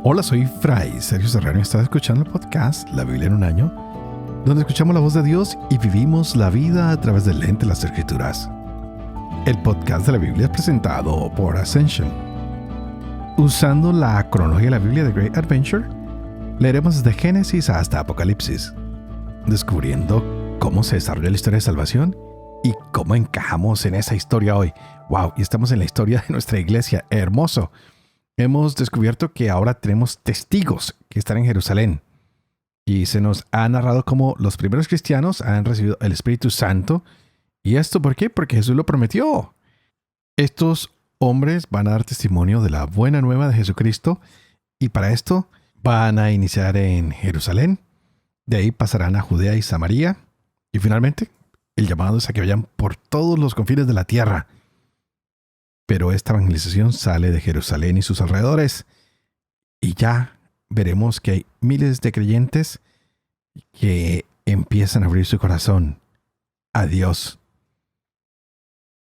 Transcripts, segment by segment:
Hola, soy Fray Sergio Serrano y estás escuchando el podcast La Biblia en un año, donde escuchamos la voz de Dios y vivimos la vida a través del lente de las Escrituras. El podcast de la Biblia es presentado por Ascension. Usando la cronología de la Biblia de Great Adventure, leeremos desde Génesis hasta Apocalipsis, descubriendo cómo se desarrolla la historia de salvación y cómo encajamos en esa historia hoy. ¡Wow! Y estamos en la historia de nuestra iglesia. ¡Hermoso! Hemos descubierto que ahora tenemos testigos que están en Jerusalén. Y se nos ha narrado cómo los primeros cristianos han recibido el Espíritu Santo. ¿Y esto por qué? Porque Jesús lo prometió. Estos hombres van a dar testimonio de la buena nueva de Jesucristo. Y para esto van a iniciar en Jerusalén. De ahí pasarán a Judea y Samaria. Y finalmente, el llamado es a que vayan por todos los confines de la tierra. Pero esta evangelización sale de Jerusalén y sus alrededores. Y ya veremos que hay miles de creyentes que empiezan a abrir su corazón a Dios.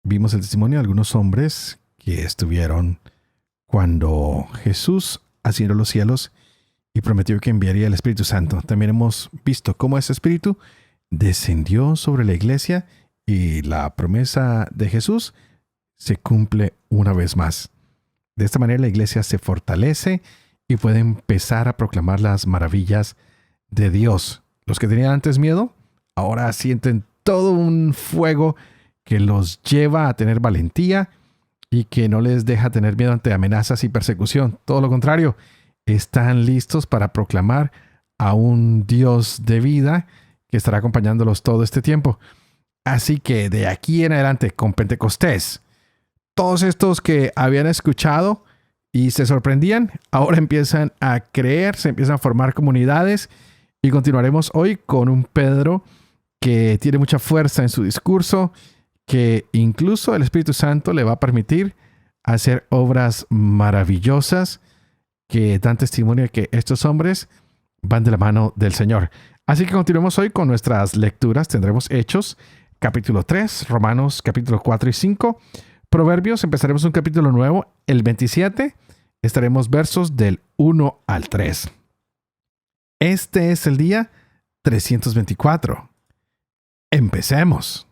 Vimos el testimonio de algunos hombres que estuvieron cuando Jesús ascendió a los cielos y prometió que enviaría el Espíritu Santo. También hemos visto cómo ese Espíritu descendió sobre la iglesia y la promesa de Jesús se cumple una vez más. De esta manera la iglesia se fortalece y puede empezar a proclamar las maravillas de Dios. Los que tenían antes miedo, ahora sienten todo un fuego que los lleva a tener valentía y que no les deja tener miedo ante amenazas y persecución. Todo lo contrario, están listos para proclamar a un Dios de vida que estará acompañándolos todo este tiempo. Así que de aquí en adelante, con Pentecostés, todos estos que habían escuchado y se sorprendían, ahora empiezan a creer, se empiezan a formar comunidades y continuaremos hoy con un Pedro que tiene mucha fuerza en su discurso, que incluso el Espíritu Santo le va a permitir hacer obras maravillosas que dan testimonio de que estos hombres van de la mano del Señor. Así que continuemos hoy con nuestras lecturas. Tendremos Hechos, capítulo 3, Romanos, capítulo 4 y 5, Proverbios, empezaremos un capítulo nuevo, el 27, estaremos versos del 1 al 3. Este es el día 324. Empecemos.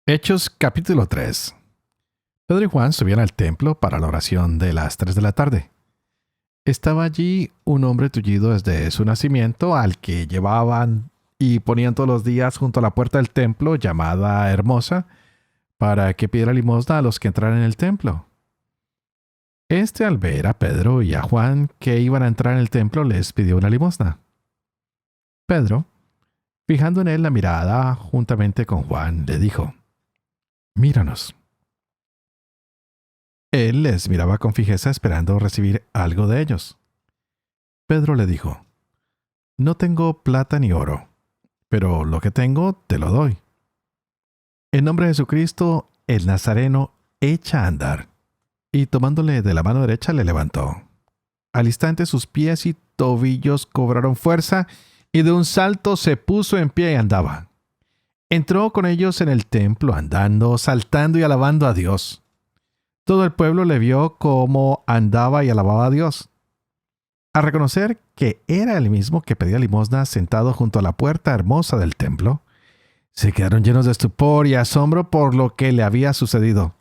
Hechos capítulo 3. Pedro y Juan subían al templo para la oración de las 3 de la tarde. Estaba allí un hombre tullido desde su nacimiento, al que llevaban y ponían todos los días junto a la puerta del templo, llamada Hermosa, para que pidiera limosna a los que entraran en el templo. Al ver a Pedro y a Juan que iban a entrar en el templo, les pidió una limosna. Pedro, fijando en él la mirada juntamente con Juan, le dijo: «Míranos». Él les miraba con fijeza esperando recibir algo de ellos. Pedro le dijo: «No tengo plata ni oro, pero lo que tengo te lo doy. En nombre de Jesucristo, el Nazareno, echa a andar». Y tomándole de la mano derecha le levantó. Al instante sus pies y tobillos cobraron fuerza y de un salto se puso en pie y andaba. Entró con ellos en el templo andando, saltando y alabando a Dios. Todo el pueblo le vio cómo andaba y alababa a Dios. Al reconocer que era el mismo que pedía limosna sentado junto a la puerta hermosa del templo, se quedaron llenos de estupor y asombro por lo que le había sucedido.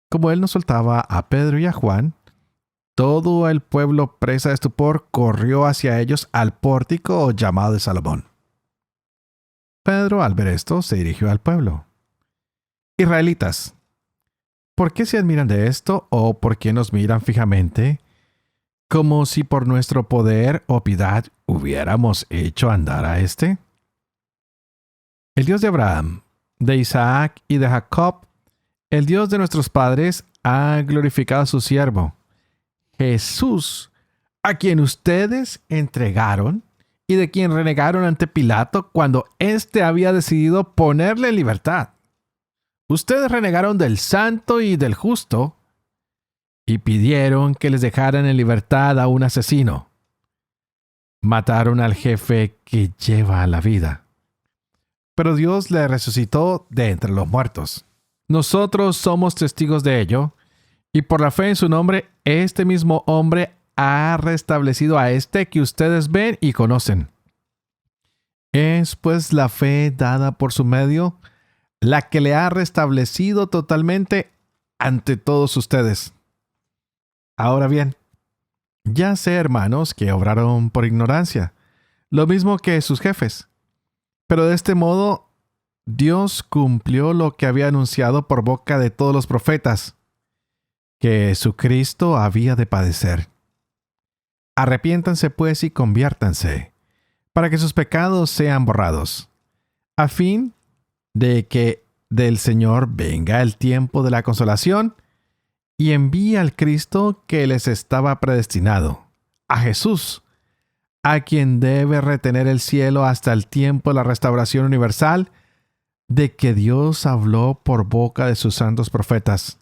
Como él no soltaba a Pedro y a Juan, todo el pueblo, presa de estupor, corrió hacia ellos al pórtico llamado de Salomón. Pedro, al ver esto, se dirigió al pueblo. «Israelitas, ¿por qué se admiran de esto o por qué nos miran fijamente, como si por nuestro poder o piedad hubiéramos hecho andar a éste? El Dios de Abraham, de Isaac y de Jacob, el Dios de nuestros padres, ha glorificado a su siervo, Jesús, a quien ustedes entregaron y de quien renegaron ante Pilato cuando éste había decidido ponerle en libertad. Ustedes renegaron del santo y del justo y pidieron que les dejaran en libertad a un asesino. Mataron al jefe que lleva la vida. Pero Dios le resucitó de entre los muertos. Nosotros somos testigos de ello, y por la fe en su nombre, este mismo hombre ha restablecido a este que ustedes ven y conocen. Es pues la fe dada por su medio la que le ha restablecido totalmente ante todos ustedes. Ahora bien, ya sé, hermanos, que obraron por ignorancia, lo mismo que sus jefes. Pero de este modo, Dios cumplió lo que había anunciado por boca de todos los profetas, que su Cristo había de padecer. Arrepiéntanse pues y conviértanse, para que sus pecados sean borrados, a fin de que del Señor venga el tiempo de la consolación y envíe al Cristo que les estaba predestinado, a Jesús, a quien debe retener el cielo hasta el tiempo de la restauración universal de que Dios habló por boca de sus santos profetas.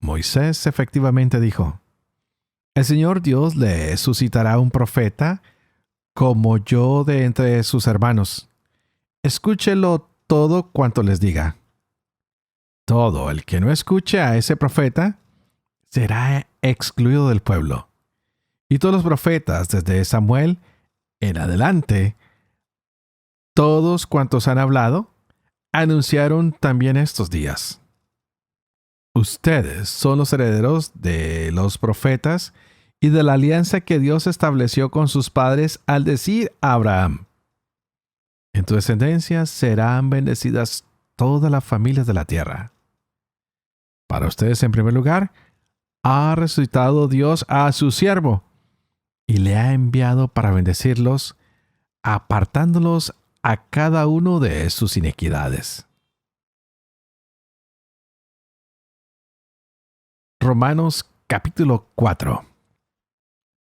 Moisés efectivamente dijo: el Señor Dios le suscitará un profeta como yo de entre sus hermanos. Escúchelo todo cuanto les diga. Todo el que no escuche a ese profeta será excluido del pueblo. Y todos los profetas, desde Samuel en adelante, todos cuantos han hablado, anunciaron también estos días. Ustedes son los herederos de los profetas y de la alianza que Dios estableció con sus padres al decir a Abraham: en tu descendencia serán bendecidas todas las familias de la tierra. Para ustedes, en primer lugar, ha resucitado Dios a su siervo y le ha enviado para bendecirlos, apartándolos a cada uno de sus iniquidades. Romanos capítulo 4.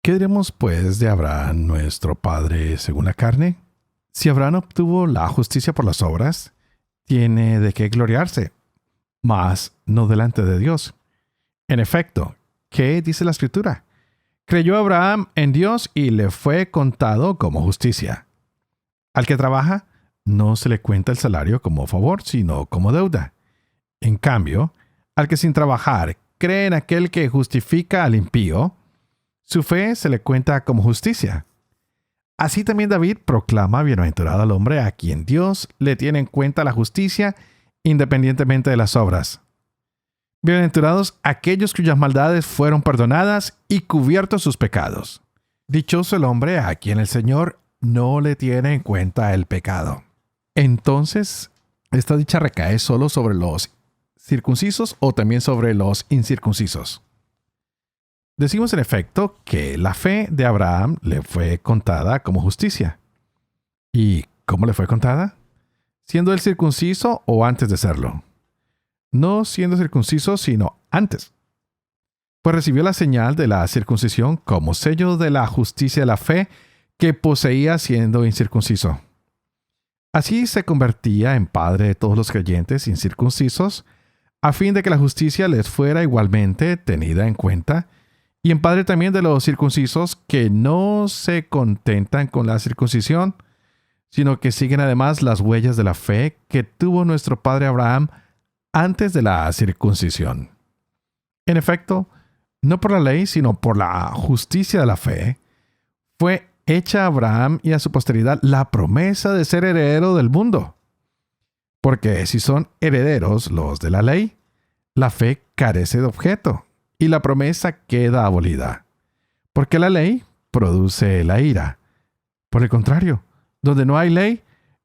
¿Qué diremos pues de Abraham, nuestro padre según la carne? Si Abraham obtuvo la justicia por las obras, tiene de qué gloriarse, mas no delante de Dios. En efecto, ¿qué dice la Escritura? Creyó Abraham en Dios y le fue contado como justicia. Al que trabaja, no se le cuenta el salario como favor, sino como deuda. En cambio, al que sin trabajar cree en aquel que justifica al impío, su fe se le cuenta como justicia. Así también David proclama bienaventurado al hombre a quien Dios le tiene en cuenta la justicia independientemente de las obras. Bienaventurados aquellos cuyas maldades fueron perdonadas y cubiertos sus pecados. Dichoso el hombre a quien el Señor no le tiene en cuenta el pecado. Entonces, ¿esta dicha recae solo sobre los circuncisos o también sobre los incircuncisos? Decimos en efecto que la fe de Abraham le fue contada como justicia. ¿Y cómo le fue contada? ¿Siendo él circunciso o antes de serlo? No siendo circunciso, sino antes. Pues recibió la señal de la circuncisión como sello de la justicia de la fe que poseía siendo incircunciso. Así se convertía en padre de todos los creyentes incircuncisos, a fin de que la justicia les fuera igualmente tenida en cuenta, y en padre también de los circuncisos que no se contentan con la circuncisión, sino que siguen además las huellas de la fe que tuvo nuestro padre Abraham antes de la circuncisión. En efecto, no por la ley, sino por la justicia de la fe, fue hecha a Abraham y a su posteridad la promesa de ser heredero del mundo. Porque si son herederos los de la ley, la fe carece de objeto y la promesa queda abolida. Porque la ley produce la ira. Por el contrario, donde no hay ley,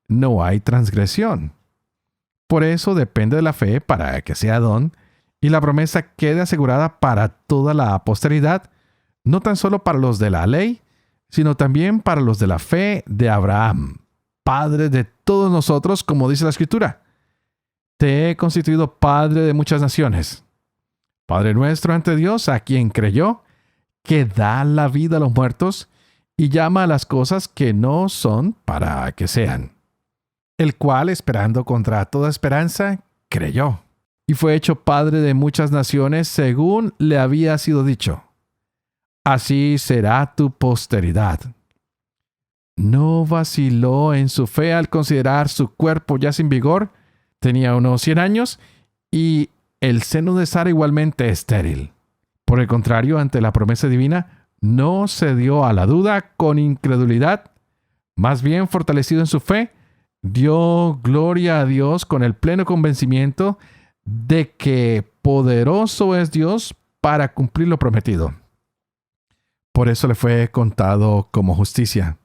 no hay transgresión. Por eso depende de la fe para que sea don, y la promesa quede asegurada para toda la posteridad, no tan solo para los de la ley, sino también para los de la fe de Abraham, padre de todos nosotros, como dice la Escritura. Te he constituido padre de muchas naciones. Padre nuestro ante Dios, a quien creyó, que da la vida a los muertos y llama a las cosas que no son para que sean. El cual, esperando contra toda esperanza, creyó, y fue hecho padre de muchas naciones según le había sido dicho: así será tu posteridad. No vaciló en su fe al considerar su cuerpo ya sin vigor, tenía unos 100 años, y el seno de Sara igualmente estéril. Por el contrario, ante la promesa divina, no cedió a la duda con incredulidad, más bien fortalecido en su fe, dio gloria a Dios con el pleno convencimiento de que poderoso es Dios para cumplir lo prometido. Por eso le fue contado como justicia.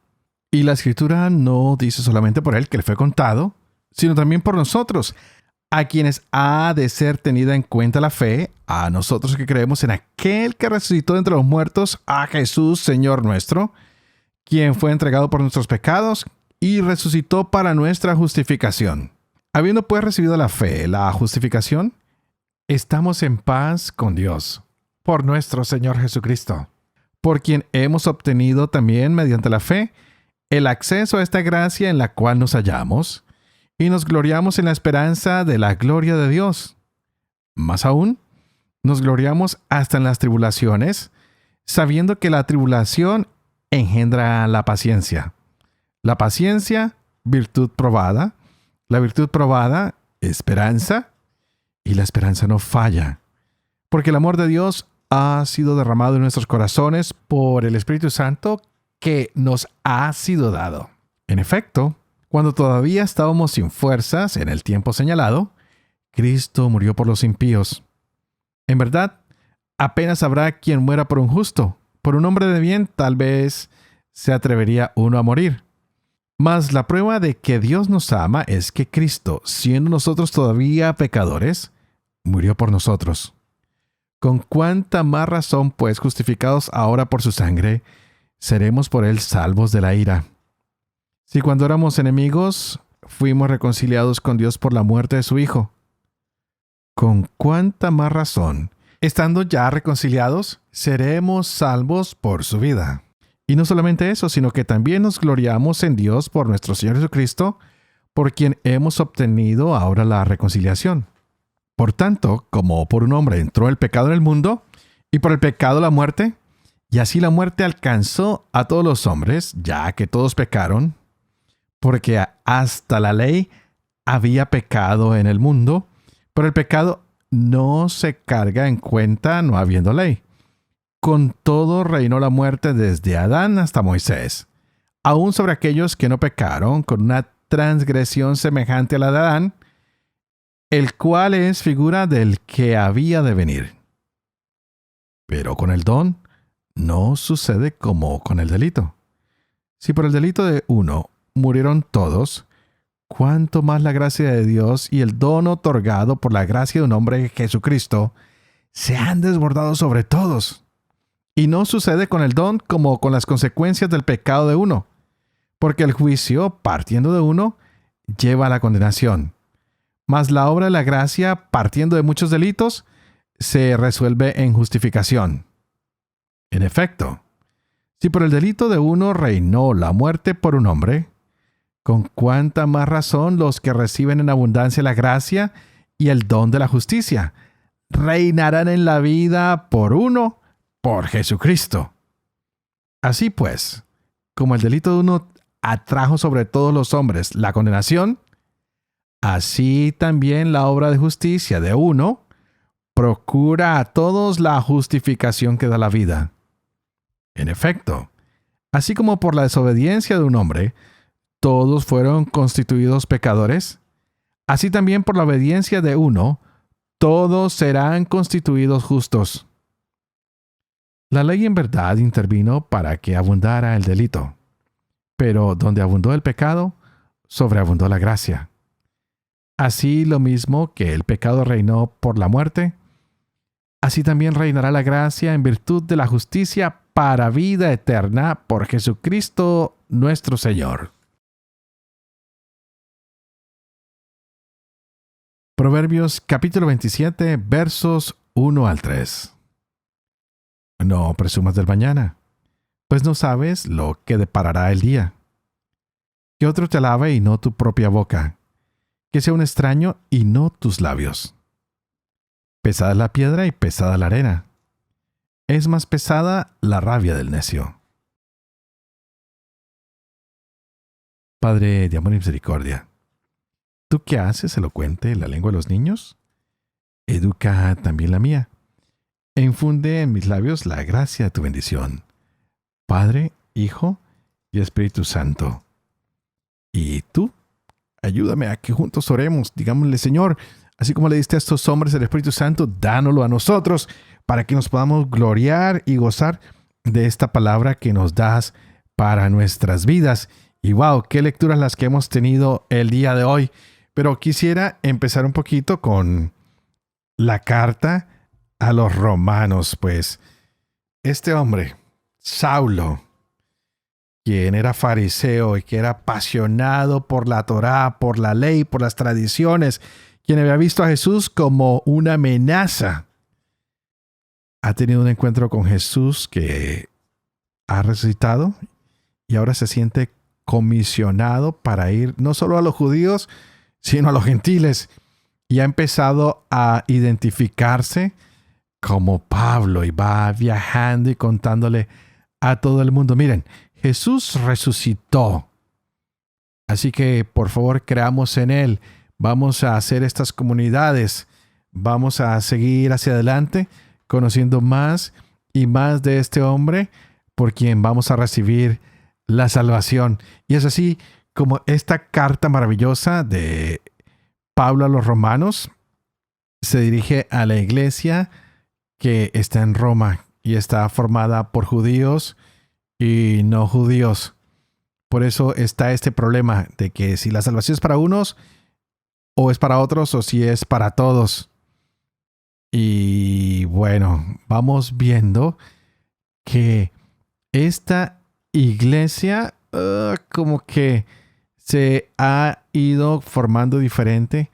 Y la Escritura no dice solamente por él que le fue contado, sino también por nosotros, a quienes ha de ser tenida en cuenta la fe, a nosotros que creemos en aquel que resucitó de entre los muertos, a Jesús, Señor nuestro, quien fue entregado por nuestros pecados y resucitó para nuestra justificación. Habiendo pues recibido la fe, la justificación, estamos en paz con Dios, por nuestro Señor Jesucristo, por quien hemos obtenido también mediante la fe el acceso a esta gracia en la cual nos hallamos, y nos gloriamos en la esperanza de la gloria de Dios. Más aún, nos gloriamos hasta en las tribulaciones, sabiendo que la tribulación engendra la paciencia. La paciencia, virtud probada. La virtud probada, esperanza. Y la esperanza no falla, porque el amor de Dios ha sido derramado en nuestros corazones por el Espíritu Santo que nos ha sido dado. En efecto, cuando todavía estábamos sin fuerzas en el tiempo señalado, Cristo murió por los impíos. En verdad, apenas habrá quien muera por un justo. Por un hombre de bien, tal vez se atrevería uno a morir. Mas la prueba de que Dios nos ama es que Cristo, siendo nosotros todavía pecadores, murió por nosotros. Con cuánta más razón, pues, justificados ahora por su sangre, seremos por él salvos de la ira. Si cuando éramos enemigos, fuimos reconciliados con Dios por la muerte de su Hijo, con cuánta más razón, estando ya reconciliados, seremos salvos por su vida. Y no solamente eso, sino que también nos gloriamos en Dios por nuestro Señor Jesucristo, por quien hemos obtenido ahora la reconciliación. Por tanto, como por un hombre entró el pecado en el mundo, y por el pecado la muerte, y así la muerte alcanzó a todos los hombres, ya que todos pecaron, porque hasta la ley había pecado en el mundo, pero el pecado no se carga en cuenta no habiendo ley. Con todo reinó la muerte desde Adán hasta Moisés, aún sobre aquellos que no pecaron con una transgresión semejante a la de Adán, el cual es figura del que había de venir. Pero con el don no sucede como con el delito. Si por el delito de uno murieron todos, cuánto más la gracia de Dios y el don otorgado por la gracia de un hombre, Jesucristo, se han desbordado sobre todos. Y no sucede con el don como con las consecuencias del pecado de uno, porque el juicio, partiendo de uno, lleva a la condenación. Mas la obra de la gracia, partiendo de muchos delitos, se resuelve en justificación. En efecto, si por el delito de uno reinó la muerte por un hombre, con cuánta más razón los que reciben en abundancia la gracia y el don de la justicia reinarán en la vida por uno, por Jesucristo. Así pues, como el delito de uno atrajo sobre todos los hombres la condenación, así también la obra de justicia de uno procura a todos la justificación que da la vida. En efecto, así como por la desobediencia de un hombre, todos fueron constituidos pecadores, así también por la obediencia de uno, todos serán constituidos justos. La ley en verdad intervino para que abundara el delito, pero donde abundó el pecado, sobreabundó la gracia. Así lo mismo que el pecado reinó por la muerte, así también reinará la gracia en virtud de la justicia para vida eterna por Jesucristo nuestro Señor. Proverbios capítulo 27, versos 1 al 3. No presumas del mañana, pues no sabes lo que deparará el día. Que otro te alabe y no tu propia boca, que sea un extraño y no tus labios. Pesada es la piedra y pesada la arena. Es más pesada la rabia del necio. Padre de amor y misericordia, ¿tú qué haces elocuente en la lengua de los niños? educa también la mía. E infunde en mis labios la gracia de tu bendición. Padre, Hijo y Espíritu Santo. Y tú, ayúdame a que juntos oremos. Digámosle, Señor, así como le diste a estos hombres el Espíritu Santo, dánoslo a nosotros para que nos podamos gloriar y gozar de esta palabra que nos das para nuestras vidas. Y wow, qué lecturas las que hemos tenido el día de hoy. Pero quisiera empezar un poquito con la carta a los romanos. Pues este hombre, Saulo, quien era fariseo y que era apasionado por la Torá, por la ley, por las tradiciones, quien había visto a Jesús como una amenaza, ha tenido un encuentro con Jesús que ha resucitado y ahora se siente comisionado para ir no solo a los judíos, sino a los gentiles. Y ha empezado a identificarse como Pablo y va viajando y contándole a todo el mundo, miren, Jesús resucitó. Así que por favor creamos en Él. Vamos a hacer estas comunidades. Vamos a seguir hacia adelante conociendo más y más de este hombre por quien vamos a recibir la salvación. Y es así como esta carta maravillosa de Pablo a los romanos se dirige a la iglesia que está en Roma y está formada por judíos y no judíos. Por eso está este problema de que si la salvación es para unos o es para otros o si es para todos. Y bueno, vamos viendo que esta iglesia como que se ha ido formando diferente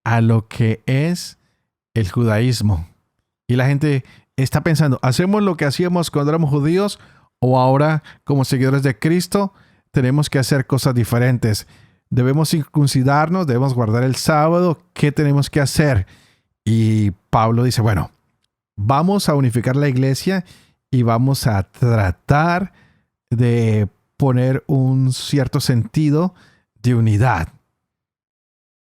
a lo que es el judaísmo. Y la gente está pensando, ¿hacemos lo que hacíamos cuando éramos judíos? ¿O ahora, como seguidores de Cristo, tenemos que hacer cosas diferentes? ¿Debemos circuncidarnos? ¿Debemos guardar el sábado? ¿Qué tenemos que hacer? Y Pablo dice, bueno, vamos a unificar la iglesia y vamos a tratar de poner un cierto sentido de unidad.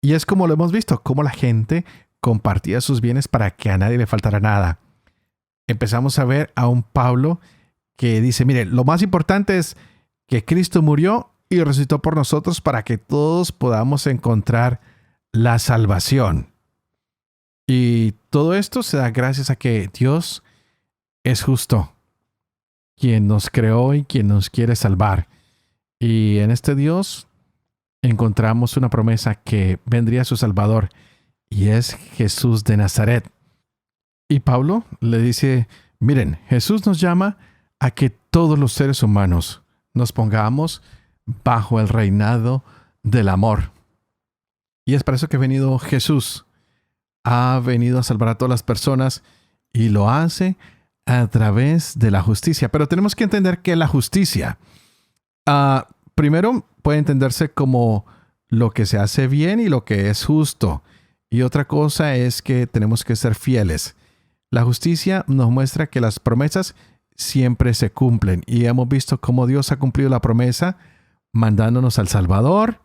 Y es como lo hemos visto, cómo la gente compartía sus bienes para que a nadie le faltara nada. Empezamos a ver a un Pablo que dice, mire, lo más importante es que Cristo murió y resucitó por nosotros para que todos podamos encontrar la salvación. Y todo esto se da gracias a que Dios es justo, quien nos creó y quien nos quiere salvar. Y en este Dios encontramos una promesa que vendría su Salvador, y es Jesús de Nazaret. Y Pablo le dice, miren, Jesús nos llama a que todos los seres humanos nos pongamos bajo el reinado del amor. Y es para eso que ha venido Jesús. Ha venido a salvar a todas las personas y lo hace a través de la justicia. Pero tenemos que entender que la justicia, primero puede entenderse como lo que se hace bien y lo que es justo. Y otra cosa es que tenemos que ser fieles. La justicia nos muestra que las promesas siempre se cumplen. Y hemos visto cómo Dios ha cumplido la promesa mandándonos al Salvador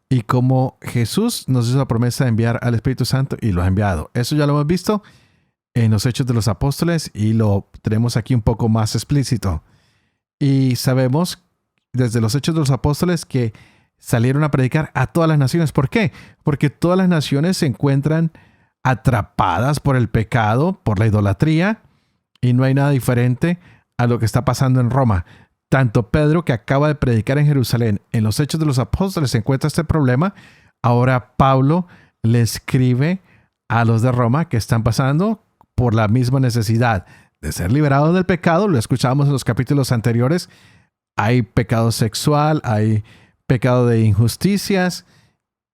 y cómo Jesús nos hizo la promesa de enviar al Espíritu Santo y lo ha enviado. Eso ya lo hemos visto en los Hechos de los Apóstoles y lo tenemos aquí un poco más explícito. Y sabemos desde los Hechos de los Apóstoles que salieron a predicar a todas las naciones. ¿Por qué? Porque todas las naciones se encuentran atrapadas por el pecado, por la idolatría, y no hay nada diferente a lo que está pasando en Roma. Tanto Pedro, que acaba de predicar en Jerusalén, en los Hechos de los Apóstoles se encuentra este problema. Ahora Pablo le escribe a los de Roma que están pasando por la misma necesidad de ser liberados del pecado. Lo escuchábamos en los capítulos anteriores. Hay pecado sexual, hay pecado de injusticias.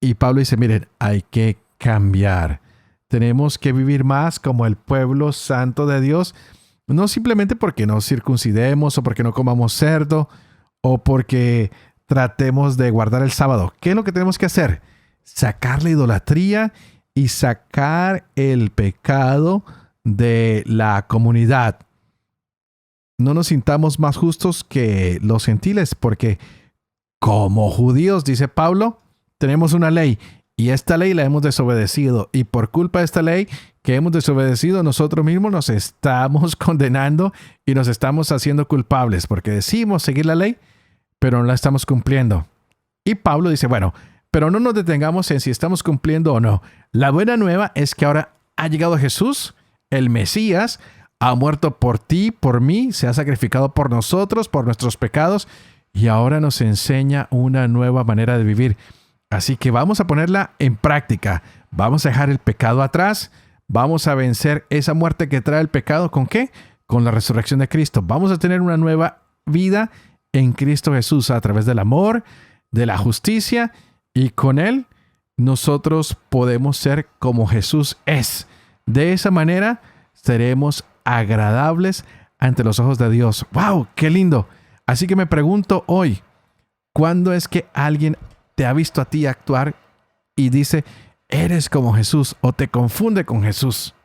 Y Pablo dice, miren, hay que cambiar. Tenemos que vivir más como el pueblo santo de Dios. No simplemente porque nos circuncidemos o porque no comamos cerdo o porque tratemos de guardar el sábado. ¿Qué es lo que tenemos que hacer? Sacar la idolatría y sacar el pecado de la comunidad. No nos sintamos más justos que los gentiles porque como judíos, dice Pablo, tenemos una ley y esta ley la hemos desobedecido y por culpa de esta ley que hemos desobedecido, nosotros mismos nos estamos condenando y nos estamos haciendo culpables porque decimos seguir la ley, pero no la estamos cumpliendo. Y Pablo dice, bueno, pero no nos detengamos en si estamos cumpliendo o no. La buena nueva es que ahora ha llegado Jesús, el Mesías, ha muerto por ti, por mí, se ha sacrificado por nosotros, por nuestros pecados, y ahora nos enseña una nueva manera de vivir. Así que vamos a ponerla en práctica. Vamos a dejar el pecado atrás. Vamos a vencer esa muerte que trae el pecado. ¿Con qué? Con la resurrección de Cristo. Vamos a tener una nueva vida en Cristo Jesús a través del amor, de la justicia, y con Él nosotros podemos ser como Jesús es. De esa manera seremos agradables ante los ojos de Dios. ¡Wow! ¡Qué lindo! Así que me pregunto hoy, ¿cuándo es que alguien te ha visto a ti actuar y dice, eres como Jesús, o te confunde con Jesús?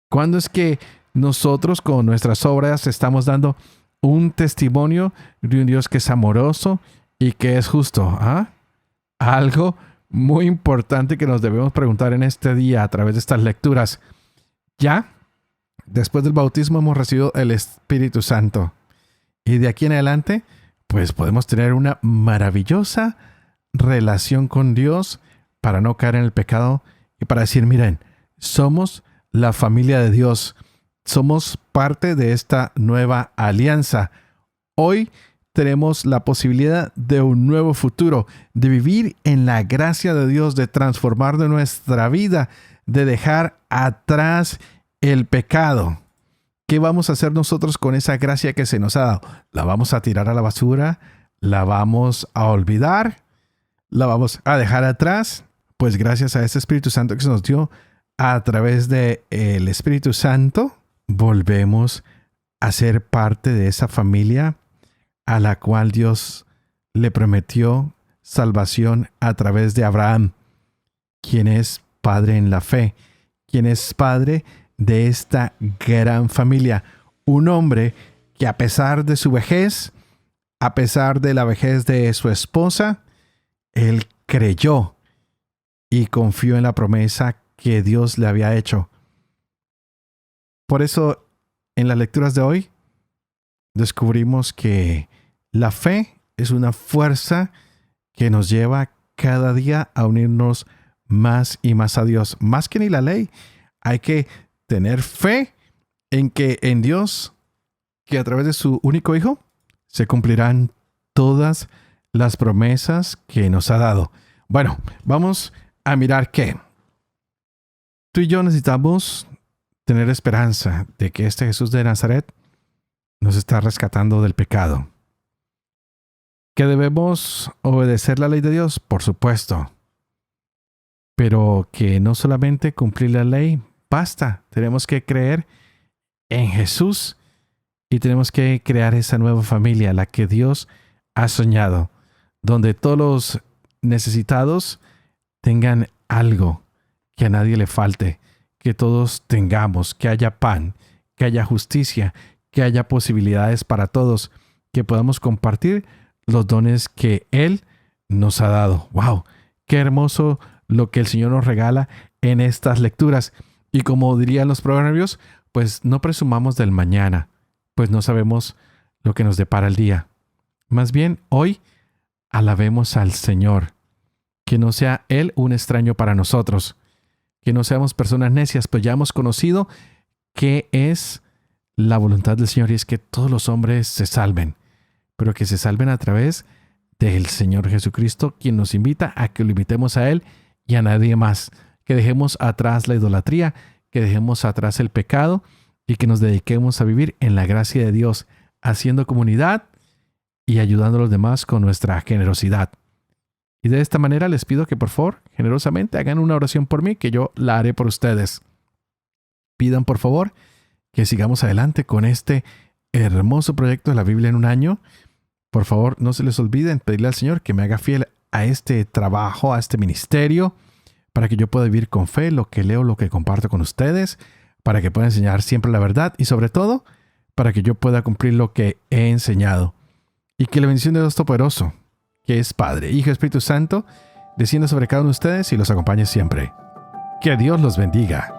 ¿Cuándo es que nosotros con nuestras obras estamos dando un testimonio de un Dios que es amoroso y que es justo? Algo muy importante que nos debemos preguntar en este día a través de estas lecturas. Ya, después del bautismo hemos recibido el Espíritu Santo. Y de aquí en adelante, pues podemos tener una maravillosa relación con Dios para no caer en el pecado y para decir, miren, somos la familia de Dios. Somos parte de esta nueva alianza. Hoy tenemos la posibilidad de un nuevo futuro, de vivir en la gracia de Dios, de transformar de nuestra vida, de dejar atrás el pecado. ¿Qué vamos a hacer nosotros con esa gracia que se nos ha dado? ¿La vamos a tirar a la basura? ¿La vamos a olvidar? ¿La vamos a dejar atrás? Pues gracias a ese Espíritu Santo que se nos dio a través del Espíritu Santo, volvemos a ser parte de esa familia a la cual Dios le prometió salvación a través de Abraham, quien es padre en la fe, quien es padre de esta gran familia. Un hombre que a pesar de su vejez, a pesar de la vejez de su esposa, él creyó y confió en la promesa que Dios le había hecho. Por eso, en las lecturas de hoy, descubrimos que la fe es una fuerza que nos lleva cada día a unirnos más y más a Dios. Más que ni la ley, hay que tener fe en que en Dios, que a través de su único Hijo, se cumplirán todas las promesas que nos ha dado. Bueno, vamos a mirar que tú y yo necesitamos tener esperanza de que este Jesús de Nazaret nos está rescatando del pecado. ¿Que debemos obedecer la ley de Dios? Por supuesto. Pero que no solamente cumplir la ley basta. Tenemos que creer en Jesús y tenemos que crear esa nueva familia, la que Dios ha soñado, donde todos los necesitados tengan algo, que a nadie le falte, que todos tengamos, que haya pan, que haya justicia, que haya posibilidades para todos, que podamos compartir los dones que Él nos ha dado. ¡Wow! ¡Qué hermoso lo que el Señor nos regala en estas lecturas! Y como dirían los proverbios, pues no presumamos del mañana, pues no sabemos lo que nos depara el día. Más bien, hoy alabemos al Señor. Que no sea Él un extraño para nosotros. Que no seamos personas necias, pues ya hemos conocido qué es la voluntad del Señor, y es que todos los hombres se salven, pero que se salven a través del Señor Jesucristo, quien nos invita a que lo imitemos a Él y a nadie más. Que dejemos atrás la idolatría, que dejemos atrás el pecado y que nos dediquemos a vivir en la gracia de Dios, haciendo comunidad y ayudando a los demás con nuestra generosidad. Y de esta manera les pido que por favor, generosamente hagan una oración por mí, que yo la haré por ustedes. Pidan por favor que sigamos adelante con este hermoso proyecto de la Biblia en un año. Por favor, no se les olviden pedirle al Señor que me haga fiel a este trabajo, a este ministerio, para que yo pueda vivir con fe lo que leo, lo que comparto con ustedes, para que pueda enseñar siempre la verdad y sobre todo, para que yo pueda cumplir lo que he enseñado. Y que la bendición de Dios Todopoderoso, que es Padre, Hijo y Espíritu Santo, descienda sobre cada uno de ustedes y los acompañe siempre. Que Dios los bendiga.